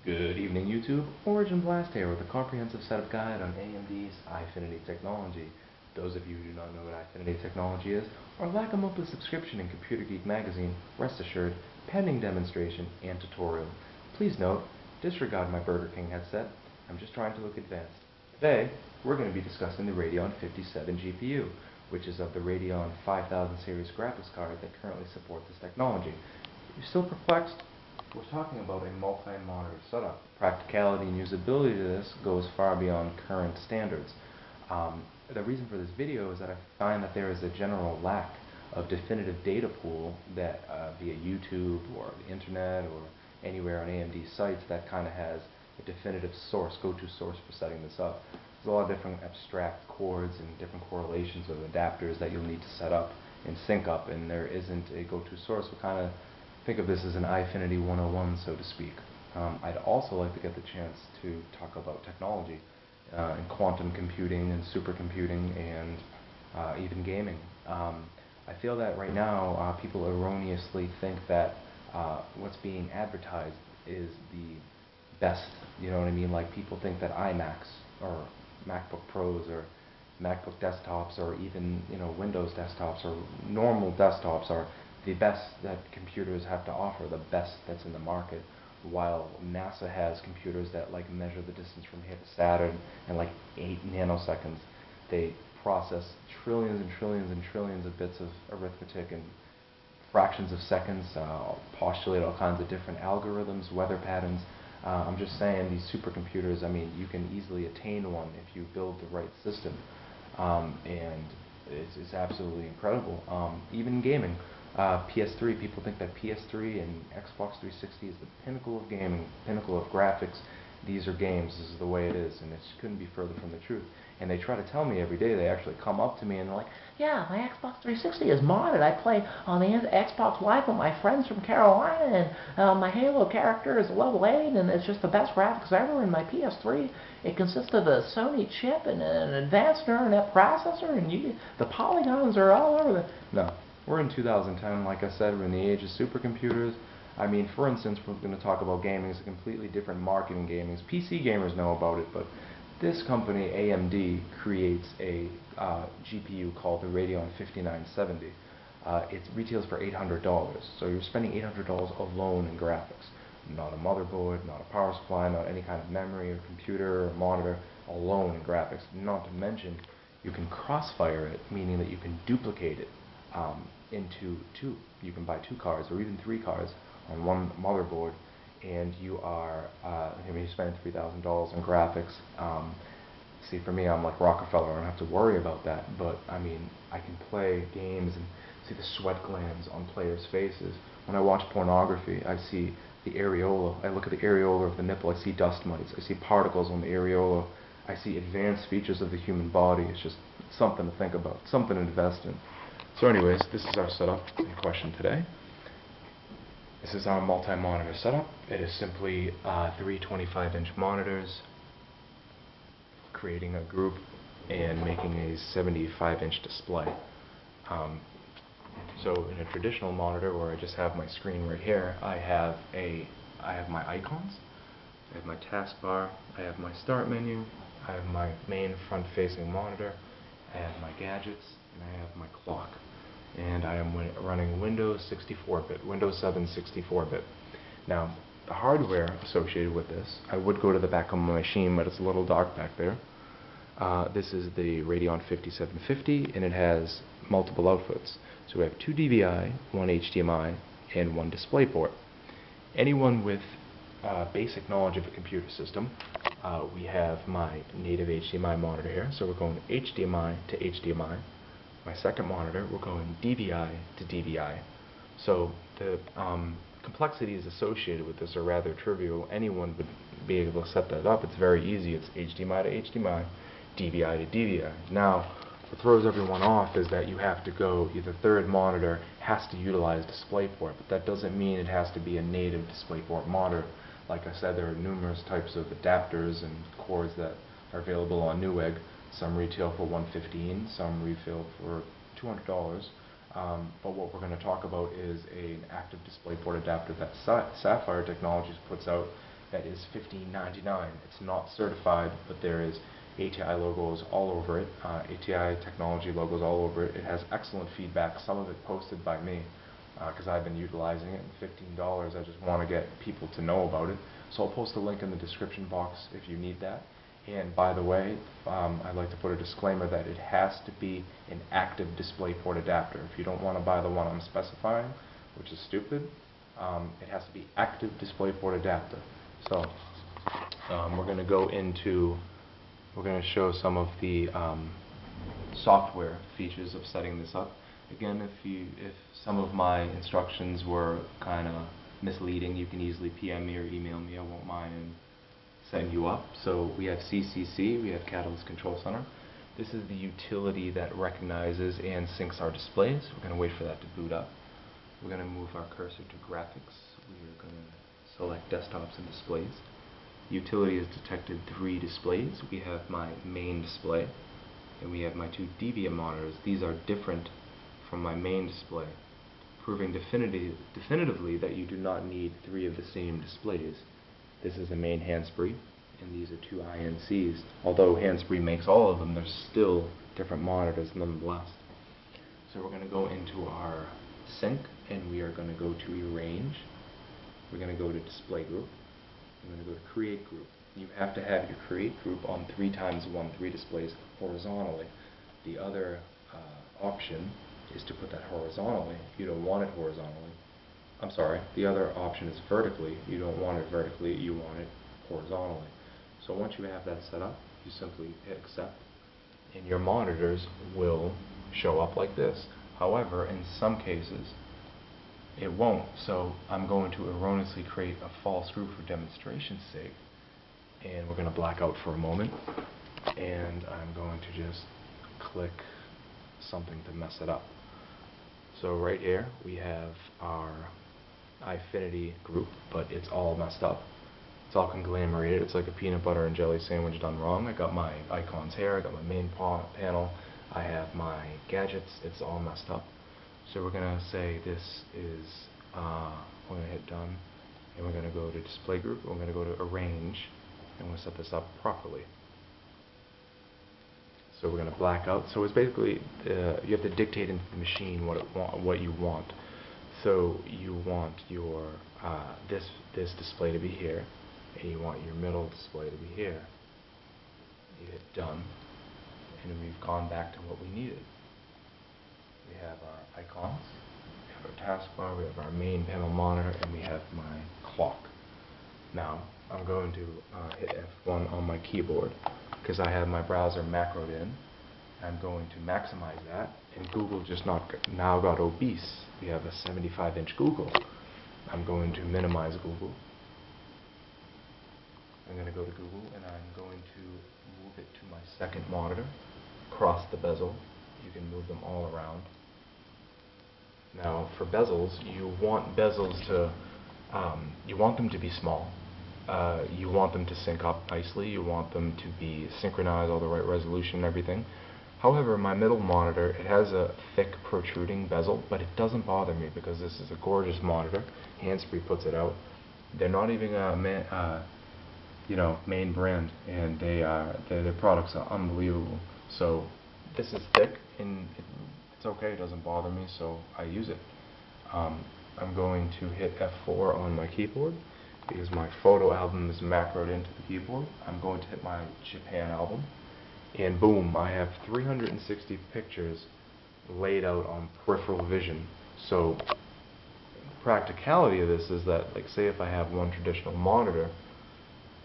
Good evening, YouTube. Origin Blast here with a comprehensive setup guide on AMD's Eyefinity technology. Those of you who do not know what Eyefinity technology is, or lack a monthly subscription in Computer Geek magazine, rest assured, pending demonstration and tutorial. Please note, disregard my Burger King headset. I'm just trying to look advanced. Today, we're going to be discussing the Radeon 57 GPU, which is of the Radeon 5000 series graphics card that currently supports this technology. If you're still perplexed, we're talking about a multi-monitor setup. Practicality and usability to this goes far beyond current standards. The reason for this video is that I find that there is a general lack of definitive data pool that via YouTube or the internet or anywhere on AMD sites that kind of has a definitive source, go-to source for setting this up. There's a lot of different abstract chords and different correlations of adapters that you'll need to set up and sync up, and there isn't a go-to source. We kind of think of this as an Eyefinity 101, so to speak. I'd also like to get the chance to talk about technology and quantum computing and supercomputing and even gaming. I feel that right now people erroneously think that what's being advertised is the best. You know what I mean? Like people think that iMacs or MacBook Pros or MacBook desktops or even Windows desktops or normal desktops are the best that computers have to offer, the best that's in the market, while NASA has computers that measure the distance from here to Saturn in 8 nanoseconds. They process trillions and trillions and trillions of bits of arithmetic in fractions of seconds, postulate all kinds of different algorithms, weather patterns. I'm just saying these supercomputers, I mean, you can easily attain one if you build the right system. And it's absolutely incredible. Even in gaming. PS3, people think that PS3 and Xbox 360 is the pinnacle of gaming, pinnacle of graphics. These are games, this is the way it is, and it couldn't be further from the truth. And they try to tell me every day, they actually come up to me and they're like, yeah, my Xbox 360 is modded. I play on the Xbox Live with my friends from Carolina, and my Halo character is level 8, and it's just the best graphics ever. And my PS3, it consists of a Sony chip and an advanced neural net processor, and the polygons are all over the... No. We're in 2010, like I said, we're in the age of supercomputers. I mean, for instance, we're going to talk about gaming. It's a completely different market in gaming. PC gamers know about it, but this company, AMD, creates a GPU called the Radeon 5970. It retails for $800, so you're spending $800 alone in graphics. Not a motherboard, not a power supply, not any kind of memory or computer or monitor, alone in graphics. Not to mention, you can crossfire it, meaning that you can duplicate it into two. You can buy 2 cards or even 3 cards on one motherboard, and you are you're spending $3,000 on graphics. See, for me, I'm like Rockefeller. I don't have to worry about that. But I mean, I can play games and see the sweat glands on players' faces. When I watch pornography, I see the areola. I look at the areola of the nipple. I see dust mites. I see particles on the areola. I see advanced features of the human body. It's just something to think about, something to invest in. So anyways, this is our setup in question today. This is our multi-monitor setup. It is simply 3 25-inch monitors, creating a group, and making a 75-inch display. So in a traditional monitor where I just have my screen right here, I have my icons, I have my taskbar, I have my start menu, I have my main front-facing monitor, I have my gadgets, and I have my clock. And I am running Windows 64-bit, Windows 7 64-bit. Now, the hardware associated with this, I would go to the back of my machine, but it's a little dark back there. This is the Radeon 5750, and it has multiple outputs. So we have 2 DVI, 1 HDMI, and 1 DisplayPort. Anyone with basic knowledge of a computer system, we have my native HDMI monitor here, so we're going HDMI to HDMI. My second monitor, we're going DVI to DVI. So the complexities associated with this are rather trivial. Anyone would be able to set that up. It's very easy. It's HDMI to HDMI, DVI to DVI. Now, what throws everyone off is that you have to go, the third monitor has to utilize DisplayPort, but that doesn't mean it has to be a native DisplayPort monitor. Like I said, there are numerous types of adapters and cords that are available on Newegg. Some retail for $115, some retail for $200. But what we're going to talk about is an active DisplayPort adapter that Sapphire Technologies puts out that is $15.99. It's not certified, but there is ATI logos all over it, ATI technology logos all over it. It has excellent feedback, some of it posted by me, because I've been utilizing it. And $15, I just want to get people to know about it. So I'll post a link in the description box if you need that. And by the way, I'd like to put a disclaimer that it has to be an active DisplayPort adapter. If you don't want to buy the one I'm specifying, which is stupid, it has to be active DisplayPort adapter. So we're going to go into, we're going to show some of the software features of setting this up. Again, if some of my instructions were kind of misleading, you can easily PM me or email me. I won't mind setting you up. So we have CCC, we have Catalyst Control Center. This is the utility that recognizes and syncs our displays. We're going to wait for that to boot up. We're going to move our cursor to graphics. We're going to select desktops and displays. Utility has detected 3 displays. We have my main display and we have my 2 Deviant monitors. These are different from my main display, proving definitively that you do not need 3 of the same displays. This is a main hands-free, and these are 2 INCs. Although hands-free makes all of them, they're still different monitors nonetheless. So we're going to go into our sync, and we are going to go to arrange. We're going to go to display group. We're going to go to create group. You have to have your create group on 3x1 3 displays horizontally. The other option is to put that horizontally. If you don't want it horizontally, I'm sorry, the other option is vertically. You don't want it vertically, you want it horizontally. So once you have that set up, you simply hit accept, and your monitors will show up like this. However, in some cases, it won't. So I'm going to erroneously create a false group for demonstration's sake, and we're going to black out for a moment, and I'm going to just click something to mess it up. So right here we have our Eyefinity group, but it's all messed up. It's all conglomerated. It's like a peanut butter and jelly sandwich done wrong. I got my icons here, I got my main panel, I have my gadgets, it's all messed up. So we're going to say this is, we're going to hit done, and we're going to go to display group, and we're going to go to arrange, and we'll set this up properly. So we're going to black out. So it's basically, you have to dictate into the machine what you want. So you want your this display to be here, and you want your middle display to be here. You hit done, and we've gone back to what we needed. We have our icons, we have our taskbar, we have our main panel monitor, and we have my clock. Now I'm going to hit F1 on my keyboard because I have my browser macroed in. I'm going to maximize that, and Google just now got obese. We have a 75-inch Google. I'm going to minimize Google. I'm going to go to Google, and I'm going to move it to my second monitor, across the bezel. You can move them all around. Now, for bezels, you want bezels to, you want them to be small. You want them to sync up nicely. You want them to be synchronized, all the right resolution and everything. However, my middle monitor, it has a thick protruding bezel, but it doesn't bother me because this is a gorgeous monitor. Handsfree puts it out. They're not even a main brand, and their products are unbelievable. So this is thick, and it's okay. It doesn't bother me, so I use it. I'm going to hit F4 on my keyboard because my photo album is macroed into the keyboard. I'm going to hit my Japan album. And boom, I have 360 pictures laid out on peripheral vision. So the practicality of this is that, like, say if I have one traditional monitor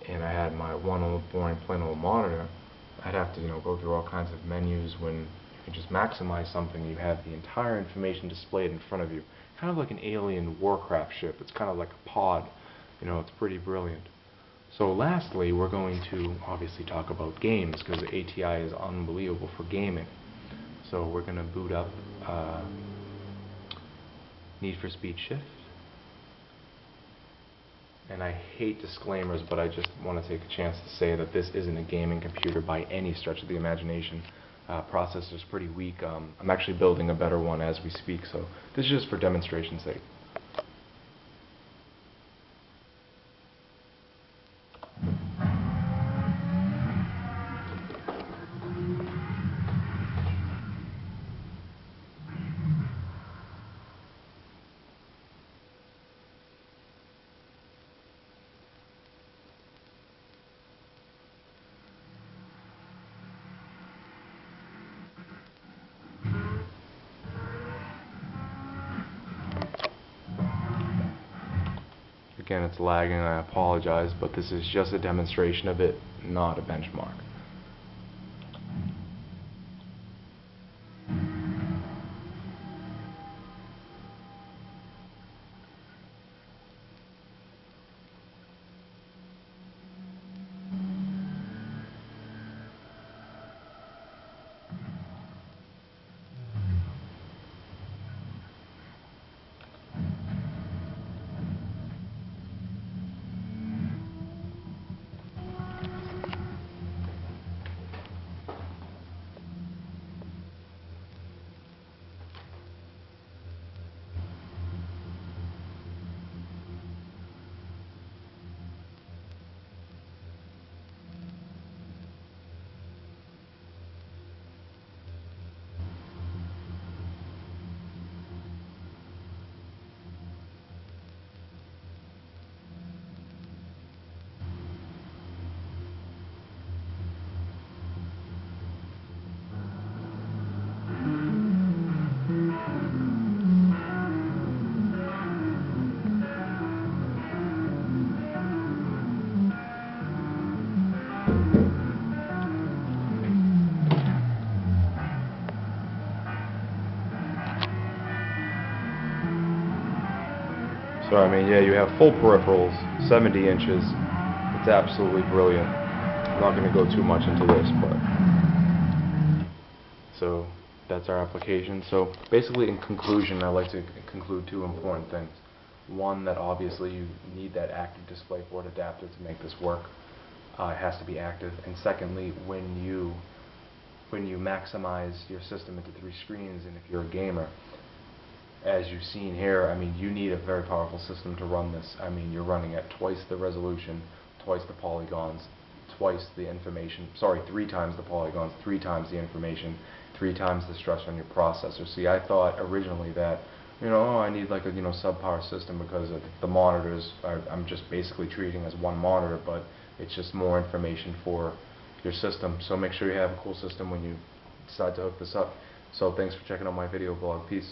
and I had my one old boring plain old monitor, I'd have to go through all kinds of menus. When you can just maximize something, you have the entire information displayed in front of you, kind of like an alien Warcraft ship. It's kind of like a pod. It's pretty brilliant. So lastly, we're going to obviously talk about games, because ATI is unbelievable for gaming. So we're going to boot up Need for Speed Shift. And I hate disclaimers, but I just want to take a chance to say that this isn't a gaming computer by any stretch of the imagination. Processor's pretty weak. I'm actually building a better one as we speak, so this is just for demonstration's sake. again, it's lagging, I apologize, but this is just a demonstration of it, not a benchmark. So I mean, yeah, you have full peripherals, 70 inches. It's absolutely brilliant. I'm not going to go too much into this, but so that's our application. So basically, in conclusion, I like to conclude two important things. One, that obviously you need that active DisplayPort adapter to make this work. It has to be active. And secondly, when you maximize your system into 3 screens, and if you're a gamer, as you've seen here, I mean, you need a very powerful system to run this. I mean, you're running at twice the resolution, twice the polygons, twice the information, sorry, 3 times the polygons, 3 times the information, 3 times the stress on your processor. See, I thought originally that, oh, I need like a, sub-power system because of the monitors I'm just basically treating as one monitor, but it's just more information for your system. So make sure you have a cool system when you decide to hook this up. So thanks for checking out my video blog. Peace.